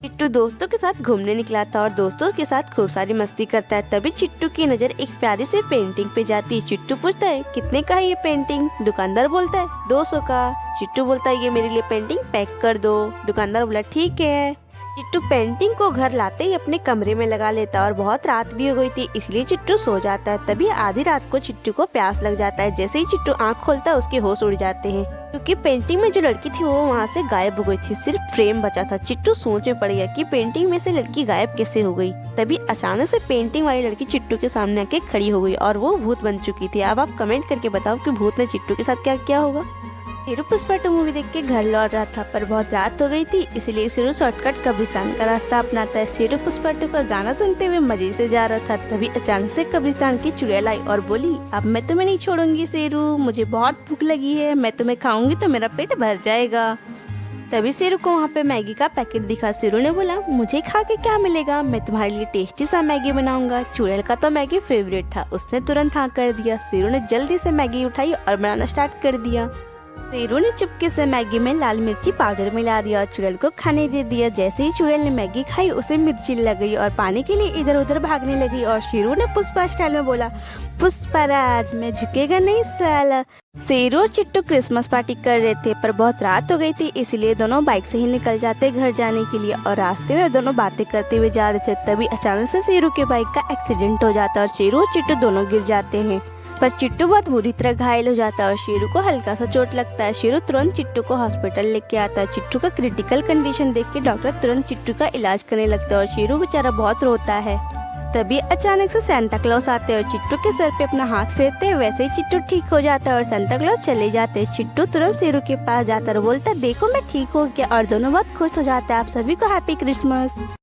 चिट्टू दोस्तों के साथ घूमने निकला था और दोस्तों के साथ खूब सारी मस्ती करता है। तभी चिट्टू की नज़र एक प्यारी सी पेंटिंग पे जाती है। चिट्टू पूछता है कितने का है ये पेंटिंग? दुकानदार बोलता है 200 का। चिट्टू बोलता है ये मेरे लिए पेंटिंग पैक कर दो। दुकानदार बोला ठीक है। चिट्टू पेंटिंग को घर लाते ही अपने कमरे में लगा लेता है और बहुत रात भी हो गई थी, इसलिए चिट्टू सो जाता है। तभी आधी रात को चिट्टू को प्यास लग जाता है। जैसे ही चिट्टू आंख खोलता है उसके होश उड़ जाते हैं, क्योंकि पेंटिंग में जो लड़की थी वो वहाँ से गायब हो गई थी, सिर्फ फ्रेम बचा था। चिट्टू सोच में पड़ गया कि पेंटिंग में से लड़की गायब कैसे हो गई। तभी अचानक से पेंटिंग वाली लड़की चिट्टू के सामने आके खड़ी हो गई और वो भूत बन चुकी थी। अब आप कमेंट करके बताओ कि भूत ने चिट्टू के साथ क्या किया होगा। शेरू पुष्पा 2 मूवी देख के घर लौट रहा था, पर बहुत रात हो गई थी, इसलिए शेरू शॉर्टकट कब्रिस्तान का रास्ता अपनाता है। शेरू पुष्पा 2 का गाना सुनते हुए मजे से जा रहा था। तभी अचानक से कब्रिस्तान की चुड़ैल आई और बोली अब मैं तुम्हें नहीं छोड़ूंगी शेरू, मुझे बहुत भूख लगी है, मैं तुम्हें खाऊंगी तो मेरा पेट भर जाएगा। तभी शेरू को वहाँ पे मैगी का पैकेट दिखा। शेरू ने बोला मुझे खा के क्या मिलेगा, मैं तुम्हारे लिए टेस्टी सा मैगी बनाऊंगा। चुड़ैल का तो मैगी फेवरेट था, उसने तुरंत हाँ कर दिया। शेरू ने जल्दी से मैगी उठाई और बनाना स्टार्ट कर दिया। शेरू ने चुपके से मैगी में लाल मिर्ची पाउडर मिला दिया और चुड़ैल को खाने दे दिया। जैसे ही चुड़ैल ने मैगी खाई उसे मिर्ची लग गई और पाने के लिए इधर उधर भागने लगी और शेरू ने पुष्पा स्टाइल में बोला पुष्पराज मैं झुकेगा नहीं साला। शेरू और चिट्टू क्रिसमस पार्टी कर रहे थे, पर बहुत रात हो गई थी, इसलिए दोनों बाइक से ही निकल जाते घर जाने के लिए और रास्ते में दोनों बातें करते हुए जा रहे थे। तभी अचानक से शेरू के बाइक का एक्सीडेंट हो जाता है और शेरू और चिट्टू दोनों गिर जाते हैं, पर चिट्टू बहुत बुरी तरह घायल हो जाता है और शेरू को हल्का सा चोट लगता है। शेरू तुरंत चिट्टू को हॉस्पिटल लेके आता है। चिट्टू का क्रिटिकल कंडीशन देख के डॉक्टर तुरंत चिट्टू का इलाज करने लगता है और शेरू बेचारा बहुत रोता है। तभी अचानक से सांता क्लॉस आते हैं और चिट्टू के सर पे अपना हाथ फेरते हैं। वैसे ही चिट्टू ठीक हो जाता है और सांता क्लॉस चले जाते हैं। चिट्टू तुरंत शेरू के पास जाता है और बोलता है देखो मैं ठीक हो गया और दोनों बहुत खुश हो जाते हैं। आप सभी को हैप्पी क्रिसमस।